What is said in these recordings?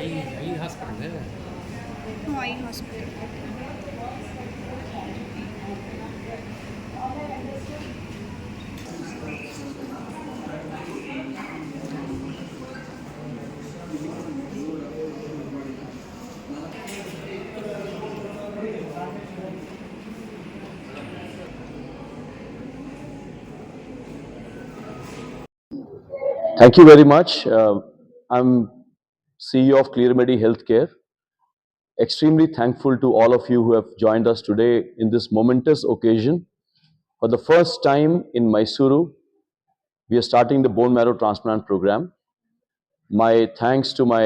I hospital. I hospital. Thank you very much. I'm CEO of ClearMedi Healthcare. Extremely thankful to all of you who have joined us today in this momentous occasion. For the first time in Mysuru, we are starting the bone marrow transplant program. My thanks to my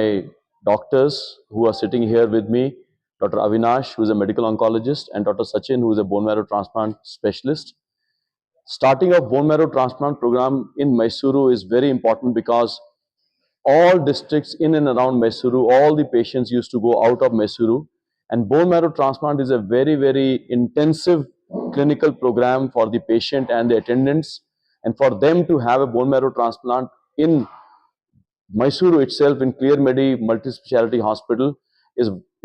doctors who are sitting here with me, Dr. Avinash, who is a medical oncologist, and Dr. Sachin, who is a bone marrow transplant specialist. Starting of bone marrow transplant program in Mysuru is very important because all districts in and around Mysuru, all the patients used to go out of Mysuru. And bone marrow transplant is a very, very intensive clinical program for the patient and the attendants. And for them to have a bone marrow transplant in Mysuru itself, in ClearMedi Multi-Speciality Hospital,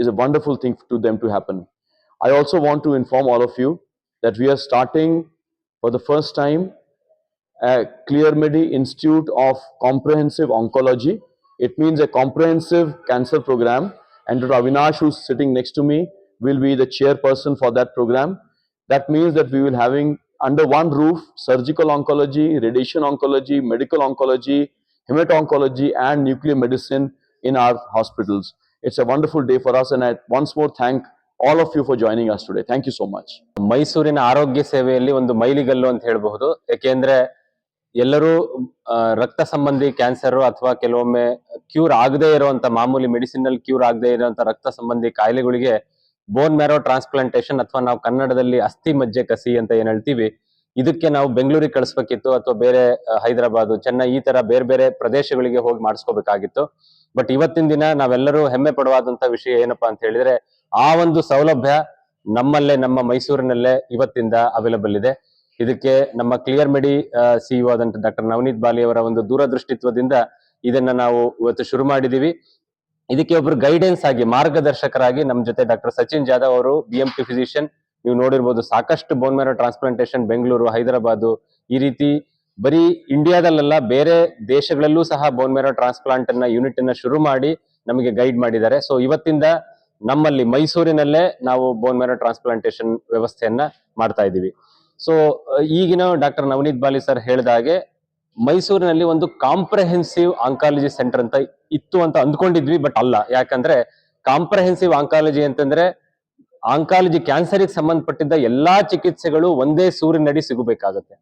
is a wonderful thing to them to happen. I also want to inform all of you that we are starting for the first time ClearMedi Institute of Comprehensive Oncology. It means a comprehensive cancer program, and Dr. Avinash, who's sitting next to me, will be the chairperson for that program. That means that we will having under one roof surgical oncology, radiation oncology, medical oncology, hemato-oncology, and nuclear medicine in our hospitals. It's a wonderful day for us, and I once more thank all of you for joining us today. Thank you so much. ಮೈಸೂರಿನ ಆರೋಗ್ಯ ಸೇವೆಯಲ್ಲಿ ಒಂದು ಮೈಲಿಗಲ್ಲು ಅಂತ ಹೇಳಬಹುದು. ಯಾಕೆಂದ್ರೆ ಎಲ್ಲರೂ ರಕ್ತ ಸಂಬಂಧಿ ಕ್ಯಾನ್ಸರ್ ಅಥವಾ ಕೆಲವೊಮ್ಮೆ ಕ್ಯೂರ್ ಆಗದೇ ಇರುವಂತ ಮಾಮೂಲಿ ಮೆಡಿಸಿನಲ್ ಕ್ಯೂರ್ ಆಗದೇ ಇರುವಂತ ರಕ್ತ ಸಂಬಂಧಿ ಕಾಯಿಲೆಗಳಿಗೆ ಬೋನ್ ಮ್ಯಾರೋ ಟ್ರಾನ್ಸ್ಪ್ಲಾಂಟೇಶನ್ ಅಥವಾ ನಾವು ಕನ್ನಡದಲ್ಲಿ ಅಸ್ಥಿ ಮಜ್ಜೆ ಕಸಿ ಅಂತ ಏನ್ ಹೇಳ್ತೀವಿ, ಇದಕ್ಕೆ ನಾವು ಬೆಂಗಳೂರಿಗೆ ಕಳಿಸ್ಬೇಕಿತ್ತು ಅಥವಾ ಬೇರೆ ಹೈದರಾಬಾದ್, ಚೆನ್ನೈ ಈ ತರ ಬೇರೆ ಬೇರೆ ಪ್ರದೇಶಗಳಿಗೆ ಹೋಗಿ ಮಾಡಿಸ್ಕೋಬೇಕಾಗಿತ್ತು. ಬಟ್ ಇವತ್ತಿನ ದಿನ ನಾವೆಲ್ಲರೂ ಹೆಮ್ಮೆ ಪಡುವಾದಂತ ವಿಷಯ ಏನಪ್ಪಾ ಅಂತ ಹೇಳಿದ್ರೆ, ಆ ಒಂದು ಸೌಲಭ್ಯ ನಮ್ಮಲ್ಲೇ ನಮ್ಮ ಮೈಸೂರಿನಲ್ಲೇ ಇವತ್ತಿಂದ ಅವೈಲಬಲ್ ಇದೆ. ಇದಕ್ಕೆ ನಮ್ಮ ಕ್ಲಿಯರ್ಮೆಡಿ ಸಿಇಒ ಆದಂತ ಡಾಕ್ಟರ್ ನವನೀತ್ ಬಾಲಿ ಅವರ ಒಂದು ದೂರದೃಷ್ಟಿತ್ವದಿಂದ ಇದನ್ನ ನಾವು ಇವತ್ತು ಶುರು ಮಾಡಿದೀವಿ. ಇದಕ್ಕೆ ಒಬ್ರು ಗೈಡೆನ್ಸ್ ಆಗಿ, ಮಾರ್ಗದರ್ಶಕರಾಗಿ ನಮ್ಮ ಜೊತೆ ಡಾಕ್ಟರ್ ಸಚಿನ್ ಜಾಧವ್ ಅವರು, BMT ಫಿಸಿಷಿಯನ್. ನೀವು ನೋಡಿರ್ಬೋದು, ಸಾಕಷ್ಟು bone marrow transplantation Bengaluru, Hyderabad ಈ ರೀತಿ ಬರೀ ಇಂಡಿಯಾದಲ್ಲ ಬೇರೆ ದೇಶಗಳಲ್ಲೂ ಸಹ ಬೋನ್ ಮ್ಯಾರೋ ಟ್ರಾನ್ಸ್ಪ್ಲಾಂಟ್ ಅನ್ನ ಯೂನಿಟ್ ಅನ್ನ ಶುರು ಮಾಡಿ ನಮಗೆ ಗೈಡ್ ಮಾಡಿದ್ದಾರೆ. ಸೊ ಇವತ್ತಿಂದ ನಮ್ಮಲ್ಲಿ ಮೈಸೂರಿನಲ್ಲೇ ನಾವು ಬೋನ್ ಮ್ಯಾರೋ ಟ್ರಾನ್ಸ್ಪ್ಲಾಂಟೇಶನ್ ವ್ಯವಸ್ಥೆಯನ್ನ ಮಾಡ್ತಾ ಇದ್ದೀವಿ. ಸೊ ಈಗಿನ ಡಾಕ್ಟರ್ ನವನೀತ್ ಬಾಲಿ ಸರ್ ಹೇಳಿದ ಹಾಗೆ ಮೈಸೂರಿನಲ್ಲಿ ಒಂದು ಕಾಂಪ್ರಹೆನ್ಸಿವ್ ಆಂಕಾಲಜಿ ಸೆಂಟರ್ ಅಂತ ಇತ್ತು ಅಂತ ಅಂದ್ಕೊಂಡಿದ್ವಿ, ಬಟ್ ಅಲ್ಲ. ಯಾಕಂದ್ರೆ ಕಾಂಪ್ರಹೆನ್ಸಿವ್ ಆಂಕಾಲಜಿ ಅಂತಂದ್ರೆ ಆಂಕಾಲಜಿ ಕ್ಯಾನ್ಸರ್ಗೆ ಸಂಬಂಧಪಟ್ಟಿದ್ದ ಎಲ್ಲಾ ಚಿಕಿತ್ಸೆಗಳು ಒಂದೇ ಸೂರಿನಡಿ ಸಿಗಬೇಕಾಗುತ್ತೆ.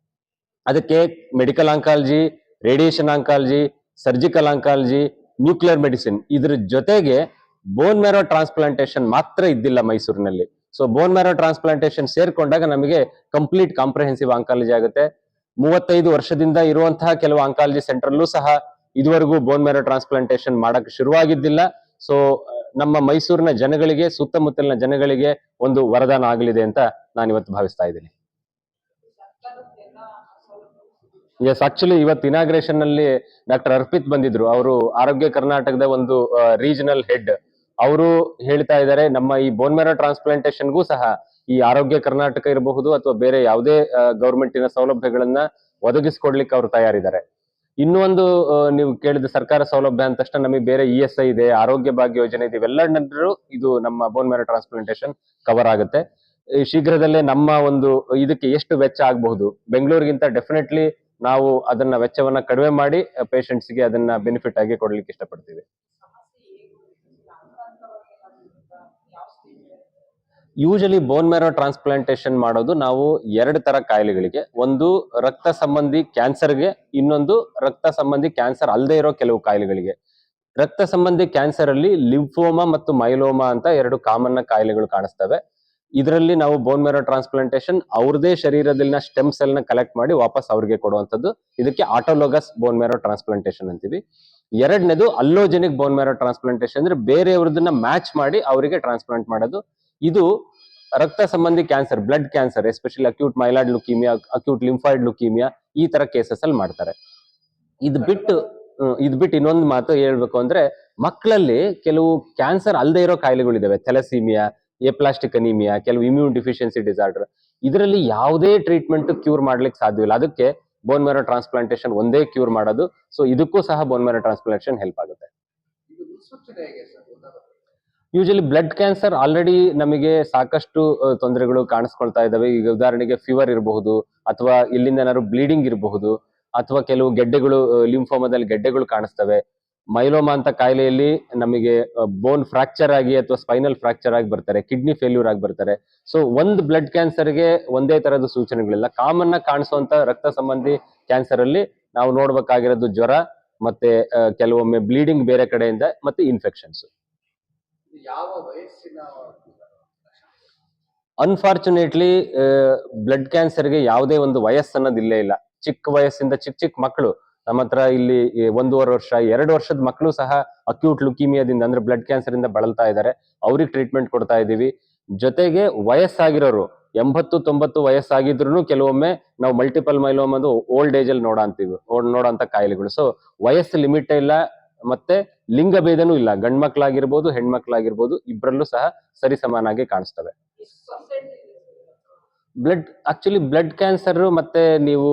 ಅದಕ್ಕೆ medical oncology, radiation oncology, surgical oncology, nuclear medicine, ಇದ್ರ ಜೊತೆಗೆ ಬೋನ್ ಮ್ಯಾರೋ ಟ್ರಾನ್ಸ್ಪ್ಲಾಂಟೇಶನ್ ಮಾತ್ರ ಇದ್ದಿಲ್ಲ ಮೈಸೂರಿನಲ್ಲಿ. ಸೊ ಬೋನ್ ಮ್ಯಾರೋ ಟ್ರಾನ್ಸ್ಪ್ಲಾಂಟೇಶನ್ ಸೇರ್ಕೊಂಡಾಗ ನಮಗೆ ಕಂಪ್ಲೀಟ್ ಕಾಂಪ್ರಹೆನ್ಸಿವ್ ಆಂಕಾಲಜಿ ಆಗುತ್ತೆ. 35 ವರ್ಷದಿಂದ ಇರುವಂತಹ ಕೆಲವು ಆಂಕಾಲಜಿ ಸೆಂಟರ್ಲ್ಲೂ ಸಹ ಇದುವರೆಗೂ ಬೋನ್ ಮ್ಯಾರೋ ಟ್ರಾನ್ಸ್ಪ್ಲಾಂಟೇಶನ್ ಮಾಡಕ್ ಶುರುವಾಗಿದ್ದಿಲ್ಲ. ಸೊ ನಮ್ಮ ಮೈಸೂರಿನ ಜನಗಳಿಗೆ, ಸುತ್ತಮುತ್ತಲಿನ ಜನಗಳಿಗೆ ಒಂದು ವರದಾನ ಆಗಲಿದೆ ಅಂತ ನಾನು ಇವತ್ತು ಭಾವಿಸ್ತಾ ಇದ್ದೀನಿ. ಎಸ್, ಆಕ್ಚುಲಿ ಇವತ್ತು ಇನಾಗ್ರೇಷನ್ ನಲ್ಲಿ ಡಾಕ್ಟರ್ ಅರ್ಪಿತ್ ಬಂದಿದ್ರು. ಅವರು ಆರೋಗ್ಯ ಕರ್ನಾಟಕದ ಒಂದು ರೀಜನಲ್ ಹೆಡ್. ಅವರು ಹೇಳ್ತಾ ಇದ್ದಾರೆ, ನಮ್ಮ ಈ ಬೋನ್ ಮ್ಯಾರೋ ಟ್ರಾನ್ಸ್ಪ್ಲಾಂಟೇಶನ್ಗೂ ಸಹ ಈ ಆರೋಗ್ಯ ಕರ್ನಾಟಕ ಇರಬಹುದು ಅಥವಾ ಬೇರೆ ಯಾವುದೇ ಗೌರ್ಮೆಂಟಿನ ಸೌಲಭ್ಯಗಳನ್ನ ಒದಗಿಸ್ಕೊಡ್ಲಿಕ್ಕೆ ಅವರು ತಯಾರಿದ್ದಾರೆ. ಇನ್ನೂ ಒಂದು ನೀವು ಕೇಳಿದ ಸರ್ಕಾರ ಸೌಲಭ್ಯ ಅಂದ ತಕ್ಷಣ ನಮಗೆ ಬೇರೆ ESI ಇದೆ, ಆರೋಗ್ಯ ಭಾಗ್ಯ ಯೋಜನೆ ಇದೆ, ಇವೆಲ್ಲರೂ ಇದು ನಮ್ಮ ಬೋನ್ ಮ್ಯಾರೋ ಟ್ರಾನ್ಸ್ಪ್ಲಾಂಟೇಶನ್ ಕವರ್ ಆಗುತ್ತೆ. ಶೀಘ್ರದಲ್ಲೇ ನಮ್ಮ ಒಂದು ಇದಕ್ಕೆ ಎಷ್ಟು ವೆಚ್ಚ ಆಗಬಹುದು, ಬೆಂಗಳೂರಿಗಿಂತ ಡೆಫಿನೆಟ್ಲಿ ನಾವು ಅದನ್ನ ವೆಚ್ಚವನ್ನ ಕಡಿಮೆ ಮಾಡಿ ಪೇಷಂಟ್ಸ್ಗೆ ಅದನ್ನ ಬೆನಿಫಿಟ್ ಆಗಿ ಕೊಡ್ಲಿಕ್ಕೆ ಇಷ್ಟಪಡ್ತೀವಿ. ಯೂಶಲಿ ಬೋನ್ ಮ್ಯಾರೋ ಟ್ರಾನ್ಸ್ಪ್ಲಾಂಟೇಶನ್ ಮಾಡೋದು ನಾವು 2 ತರ ಕಾಯಿಲೆಗಳಿಗೆ. ಒಂದು ರಕ್ತ ಸಂಬಂಧಿ ಕ್ಯಾನ್ಸರ್ಗೆ, ಇನ್ನೊಂದು ರಕ್ತ ಸಂಬಂಧಿ ಕ್ಯಾನ್ಸರ್ ಅಲ್ಲದೆ ಇರೋ ಕೆಲವು ಕಾಯಿಲೆಗಳಿಗೆ. ರಕ್ತ ಸಂಬಂಧಿ ಕ್ಯಾನ್ಸರ್ ಅಲ್ಲಿ ಲಿಂಫೋಮಾ ಮತ್ತು ಮೈಲೋಮಾ ಅಂತ 2 ಕಾಮನ್ ಕಾಯಿಲೆಗಳು ಕಾಣಿಸ್ತವೆ. ಇದರಲ್ಲಿ ನಾವು ಬೋನ್ ಮ್ಯಾರೋ ಟ್ರಾನ್ಸ್ಪ್ಲಾಂಟೇಶನ್ ಅವ್ರದೇ ಶರೀರದಲ್ಲಿನ ಸ್ಟೆಮ್ ಸೆಲ್ ನ ಕಲೆಕ್ಟ್ ಮಾಡಿ ವಾಪಸ್ ಅವ್ರಿಗೆ ಕೊಡುವಂಥದ್ದು. ಇದಕ್ಕೆ ಆಟೋಲೋಗಸ್ ಬೋನ್ ಮ್ಯಾರೋ ಟ್ರಾನ್ಸ್ಪ್ಲಾಂಟೇಶನ್ ಅಂತೀವಿ. ಎರಡನೇದು ಅಲ್ಲೋಜೆನಿಕ್ ಬೋನ್ ಮ್ಯಾರೋ ಟ್ರಾನ್ಸ್ಪ್ಲಾಂಟೇಶನ್, ಅಂದ್ರೆ ಬೇರೆಯವ್ರದನ್ನ ಮ್ಯಾಚ್ ಮಾಡಿ ಅವರಿಗೆ ಟ್ರಾನ್ಸ್ಪ್ಲಾಂಟ್ ಮಾಡೋದು. ಇದು ರಕ್ತ ಸಂಬಂಧಿ cancer, blood cancer, especially acute myeloid leukaemia, acute lymphoid leukaemia, ಈ ತರ ಕೇಸಸ್ ಅಲ್ಲಿ ಮಾಡ್ತಾರೆ. ಇದು ಬಿಟ್ಟು ಇದ್ ಬಿಟ್ಟು ಇನ್ನೊಂದು ಮಾತು ಹೇಳ್ಬೇಕು ಅಂದ್ರೆ, ಮಕ್ಕಳಲ್ಲಿ ಕೆಲವು ಕ್ಯಾನ್ಸರ್ ಅಲ್ಲದೆ ಇರೋ ಕಾಯಿಲೆಗಳಿದಾವೆ. ಥೆಲಸೀಮಿಯಾ, ಎಪ್ಲಾಸ್ಟಿಕ್ ಅನಿಮಿಯಾ, ಕೆಲವು ಇಮ್ಯೂನ್ ಡಿಫಿಷಿಯನ್ಸಿ ಡಿಸಾರ್ಡರ್. ಇದರಲ್ಲಿ ಯಾವುದೇ ಟ್ರೀಟ್ಮೆಂಟ್ ಕ್ಯೂರ್ ಮಾಡ್ಲಿಕ್ಕೆ ಸಾಧ್ಯವಿಲ್ಲ. ಅದಕ್ಕೆ ಬೋನ್ ಮ್ಯಾರೋ ಟ್ರಾನ್ಸ್ಪ್ಲಾಂಟೇಶನ್ ಒಂದೇ ಕ್ಯೂರ್ ಮಾಡೋದು. ಸೊ ಇದಕ್ಕೂ ಸಹ ಬೋನ್ ಮ್ಯಾರೋ ಟ್ರಾನ್ಸ್ಪ್ಲಾಂಟೇಶನ್ ಹೆಲ್ಪ್ ಆಗುತ್ತೆ. ಯೂಶಲಿ ಬ್ಲಡ್ ಕ್ಯಾನ್ಸರ್ ಆಲ್ರೆಡಿ ನಮಗೆ ಸಾಕಷ್ಟು ತೊಂದರೆಗಳು ಕಾಣಿಸ್ಕೊಳ್ತಾ ಇದಾವೆ. ಈಗ ಉದಾಹರಣೆಗೆ ಫೀವರ್ ಇರಬಹುದು, ಅಥವಾ ಇಲ್ಲಿಂದ ಏನಾದ್ರು ಬ್ಲೀಡಿಂಗ್ ಇರಬಹುದು, ಅಥವಾ ಕೆಲವು ಗೆಡ್ಡೆಗಳು, ಲಿಂಫೋಮದಲ್ಲಿ ಗೆಡ್ಡೆಗಳು ಕಾಣಿಸ್ತವೆ. ಮೈಲೋಮಾ ಅಂತ ಕಾಯಿಲೆಯಲ್ಲಿ ನಮಗೆ ಬೋನ್ ಫ್ರಾಕ್ಚರ್ ಆಗಿ ಅಥವಾ ಸ್ಪೈನಲ್ ಫ್ರಾಕ್ಚರ್ ಆಗಿ ಬರ್ತಾರೆ, ಕಿಡ್ನಿ ಫೇಲ್ಯೂರ್ ಆಗಿ ಬರ್ತಾರೆ. ಸೊ ಒಂದು ಬ್ಲಡ್ ಕ್ಯಾನ್ಸರ್ಗೆ ಒಂದೇ ತರದ ಸೂಚನೆಗಳಿಲ್ಲ. ಕಾಮನ್ ಆಗಿ ಕಾಣಿಸುವಂತ ರಕ್ತ ಸಂಬಂಧಿ ಕ್ಯಾನ್ಸರ್ ಅಲ್ಲಿ ನಾವು ನೋಡ್ಬೇಕಾಗಿರೋದು ಜ್ವರ, ಮತ್ತೆ ಕೆಲವೊಮ್ಮೆ ಬ್ಲೀಡಿಂಗ್ ಬೇರೆ ಕಡೆಯಿಂದ, ಮತ್ತೆ ಇನ್ಫೆಕ್ಷನ್ಸ್. ಯಾವ ವಯಸ್ಸಿನ ಅನ್ಫಾರ್ಚುನೇಟ್ಲಿ ಬ್ಲಡ್ ಕ್ಯಾನ್ಸರ್ಗೆ ಯಾವುದೇ ಒಂದು ವಯಸ್ಸನ್ನೋದು ಇಲ್ಲೇ ಇಲ್ಲ. ಚಿಕ್ಕ ವಯಸ್ಸಿಂದ ಚಿಕ್ಕ ಮಕ್ಕಳು ನಮ್ಮ ಹತ್ರ ಇಲ್ಲಿ 1.5 ವರ್ಷ 2 ವರ್ಷದ ಮಕ್ಕಳು ಸಹ ಅಕ್ಯೂಟ್ ಲುಕೀಮಿಯಾದಿಂದ ಅಂದ್ರೆ ಬ್ಲಡ್ ಕ್ಯಾನ್ಸರ್ ಇಂದ ಬಳಲ್ತಾ ಇದ್ದಾರೆ. ಅವ್ರಿಗೆ ಟ್ರೀಟ್ಮೆಂಟ್ ಕೊಡ್ತಾ ಇದ್ದೀವಿ. ಜೊತೆಗೆ ವಯಸ್ಸಾಗಿರೋರು 80-90 ವಯಸ್ಸಾಗಿದ್ರು ಕೆಲವೊಮ್ಮೆ ನಾವು ಮಲ್ಟಿಪಲ್ ಮೈಲೋಮ್ ಅದು ಓಲ್ಡ್ ಏಜ್ ಅಲ್ಲಿ ನೋಡೋಂತ ಕಾಯಿಲೆಗಳು. ಸೊ ವಯಸ್ಸು ಲಿಮಿಟ್ ಇಲ್ಲ, ಮತ್ತೆ ಲಿಂಗ ಭೇದನೂ ಇಲ್ಲ. ಗಂಡ್ ಮಕ್ಳಾಗಿರ್ಬೋದು, ಹೆಣ್ಮಕ್ಳಾಗಿರ್ಬೋದು, ಇಬ್ಬರಲ್ಲೂ ಸಹ ಸರಿ ಸಮಾನಾಗಿ ಕಾಣಿಸ್ತವೆ. ಬ್ಲಡ್ ಕ್ಯಾನ್ಸರ್ ಮತ್ತೆ ನೀವು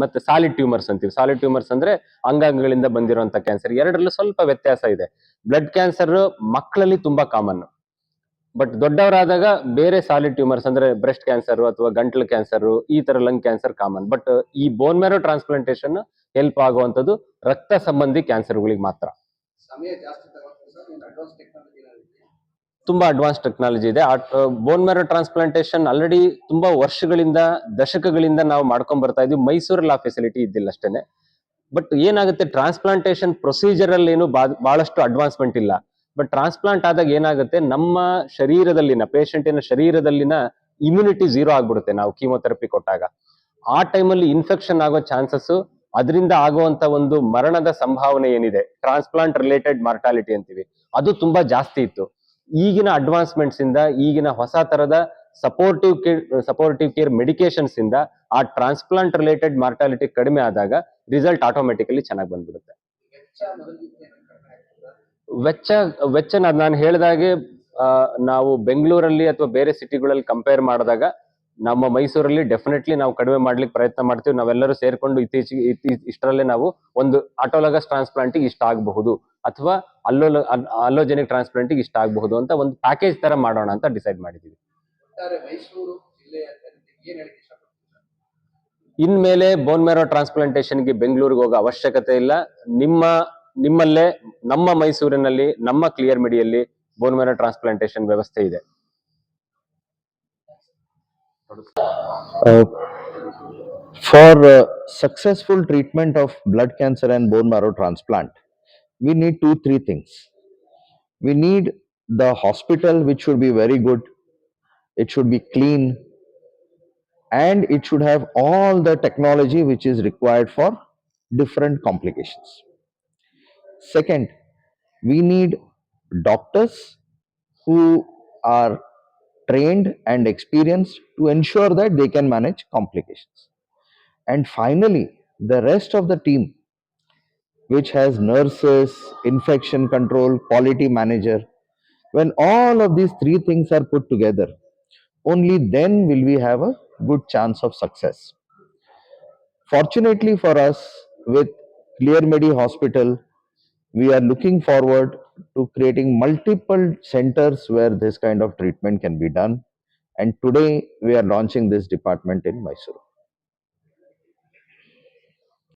ಮತ್ತೆ ಸಾಲಿಡ್ ಟ್ಯೂಮರ್ಸ್ ಅಂತೀವಿ. ಸಾಲಿಡ್ ಟ್ಯೂಮರ್ಸ್ ಅಂದ್ರೆ ಅಂಗಾಂಗಗಳಿಂದ ಬಂದಿರುವಂತ ಕ್ಯಾನ್ಸರ್. ಎರಡರಲ್ಲೂ ಸ್ವಲ್ಪ ವ್ಯತ್ಯಾಸ ಇದೆ. ಬ್ಲಡ್ ಕ್ಯಾನ್ಸರ್ ಮಕ್ಕಳಲ್ಲಿ ತುಂಬಾ ಕಾಮನ್, ಬಟ್ ದೊಡ್ಡವರಾದಾಗ ಬೇರೆ ಸಾಲಿಡ್ ಟ್ಯೂಮರ್ಸ್ ಅಂದ್ರೆ ಬ್ರೆಸ್ಟ್ ಕ್ಯಾನ್ಸರ್ ಅಥವಾ ಗಂಟ್ಲು ಕ್ಯಾನ್ಸರ್, ಈ ತರ ಲಂಗ್ ಕ್ಯಾನ್ಸರ್ ಕಾಮನ್. ಬಟ್ ಈ ಬೋನ್ ಮ್ಯಾರೋ ಟ್ರಾನ್ಸ್ಪ್ಲಾಂಟೇಶನ್ ಹೆಲ್ಪ್ ಆಗುವಂತದ್ದು ರಕ್ತ ಸಂಬಂಧಿ ಕ್ಯಾನ್ಸರ್ಗಳಿಗೆ ಮಾತ್ರ. ಸಮಯ ಜಾಸ್ತಿ ತಗೊಳ್ತಾರೆ ಸರ್, ಅಡ್ವಾನ್ಸ್ ಟೆಕ್ನಾಲಜಿ ತುಂಬಾ ಅಡ್ವಾನ್ಸ್ ಟೆಕ್ನಾಲಜಿ ಇದೆ. ಬೋನ್ ಮ್ಯಾರೋ ಟ್ರಾನ್ಸ್ಪ್ಲಾಂಟೇಶನ್ ಆಲ್ರೆಡಿ ತುಂಬಾ ವರ್ಷಗಳಿಂದ, ದಶಕಗಳಿಂದ ನಾವು ಮಾಡ್ಕೊಂಡ್ ಬರ್ತಾ ಇದೀವಿ. ಮೈಸೂರಲ್ಲಿ ಆ ಫೆಸಿಲಿಟಿ ಇದ್ದಿಲ್ಲ ಅಷ್ಟೇನೆ. ಬಟ್ ಏನಾಗುತ್ತೆ, ಟ್ರಾನ್ಸ್ಪ್ಲಾಂಟೇಶನ್ ಪ್ರೊಸೀಜರ್ ಅಲ್ಲಿ ಏನು ಬಹಳಷ್ಟು ಅಡ್ವಾನ್ಸ್ಮೆಂಟ್ ಇಲ್ಲ. ಬಟ್ ಟ್ರಾನ್ಸ್ಪ್ಲಾಂಟ್ ಆದಾಗ ಏನಾಗುತ್ತೆ, ನಮ್ಮ ಶರೀರದಲ್ಲಿನ ಪೇಷಂಟಿನ ಶರೀರದಲ್ಲಿನ ಇಮ್ಯುನಿಟಿ ಝೀರೋ ಆಗ್ಬಿಡುತ್ತೆ ನಾವು ಕೀಮೋಥೆರಪಿ ಕೊಟ್ಟಾಗ. ಆ ಟೈಮಲ್ಲಿ ಇನ್ಫೆಕ್ಷನ್ ಆಗೋ ಚಾನ್ಸಸ್, ಅದರಿಂದ ಆಗುವಂತ ಒಂದು ಮರಣದ ಸಂಭಾವನೆ ಏನಿದೆ, ಟ್ರಾನ್ಸ್ಪ್ಲಾಂಟ್ ರಿಲೇಟೆಡ್ ಮಾರ್ಟಾಲಿಟಿ ಅಂತೀವಿ, ಅದು ತುಂಬಾ ಜಾಸ್ತಿ ಇತ್ತು. ಈಗಿನ ಅಡ್ವಾನ್ಸ್ಮೆಂಟ್ಸ್ ಇಂದ, ಈಗಿನ ಹೊಸ ತರದ ಸಪೋರ್ಟಿವ್ ಕೇರ್ ಮೆಡಿಕೇಶನ್ಸ್ ಇಂದ ಆ ಟ್ರಾನ್ಸ್ಪ್ಲಾಂಟ್ ರಿಲೇಟೆಡ್ ಮಾರ್ಟಾಲಿಟಿ ಕಡಿಮೆ ಆದಾಗ ರಿಸಲ್ಟ್ ಆಟೋಮೆಟಿಕಲಿ ಚೆನ್ನಾಗಿ ಬಂದ್ಬಿಡುತ್ತೆ. ವೆಚ್ಚ ನಾನು ಹೇಳಿದಾಗೆ ನಾವು ಬೆಂಗಳೂರಲ್ಲಿ ಅಥವಾ ಬೇರೆ ಸಿಟಿಗಳಲ್ಲಿ ಕಂಪೇರ್ ಮಾಡಿದಾಗ ನಮ್ಮ ಮೈಸೂರಲ್ಲಿ ಡೆಫಿನೆಟ್ಲಿ ನಾವು ಕಡಿಮೆ ಮಾಡ್ಲಿಕ್ಕೆ ಪ್ರಯತ್ನ ಮಾಡ್ತೀವಿ. ನಾವೆಲ್ಲರೂ ಸೇರ್ಕೊಂಡು ಇಷ್ಟರಲ್ಲೇ ನಾವು ಒಂದು ಆಟೋಲಗಸ್ ಟ್ರಾನ್ಸ್ಪ್ಲಾಂಟಿಗೆ ಇಷ್ಟ ಆಗಬಹುದು, ಅಥವಾ ಅಲ್ಲೋಜೆನಿಕ್ ಟ್ರಾನ್ಸ್ಪ್ಲಾಂಟಿಗೆ ಇಷ್ಟ ಆಗಬಹುದು ಅಂತ ಒಂದು ಪ್ಯಾಕೇಜ್ ತರ ಮಾಡೋಣ ಅಂತ ಡಿಸೈಡ್ ಮಾಡಿದೀವಿ. ಮೈಸೂರು ಜಿಲ್ಲೆಯ ಏನ್ ಹೇಳಕ್ಕೆ ಇಷ್ಟಪಡ್ತೀರಾ? ಇನ್ಮೇಲೆ ಬೋನ್ ಮ್ಯಾರೋ ಟ್ರಾನ್ಸ್ಪ್ಲಾಂಟೇಶನ್ಗೆ ಬೆಂಗಳೂರಿಗೆ ಹೋಗೋ ಅವಶ್ಯಕತೆ ಇಲ್ಲ. ನಿಮ್ಮಲ್ಲೇ ನಮ್ಮ ಮೈಸೂರಿನಲ್ಲಿ ನಮ್ಮ ಕ್ಲಿಯರ್ ಮೆಡಿಯಲ್ಲಿ ಬೋನ್ ಮ್ಯಾರೋ ಟ್ರಾನ್ಸ್ಪ್ಲಾಂಟೇಶನ್ ವ್ಯವಸ್ಥೆ ಇದೆ. For successful treatment of blood cancer and bone marrow transplant, we need 2-3 things. We need the hospital, which should be very good, it should be clean, and it should have all the technology which is required for different complications. Second, we need doctors who are trained and experienced to ensure that they can manage complications. And finally, the rest of the team, which has nurses, infection control, quality manager, when all of these 3 things are put together, only then will we have a good chance of success. Fortunately for us, with Clear Medi Hospital, we are looking forward to creating multiple centers where this kind of treatment can be done. And today we are launching this department in Mysuru.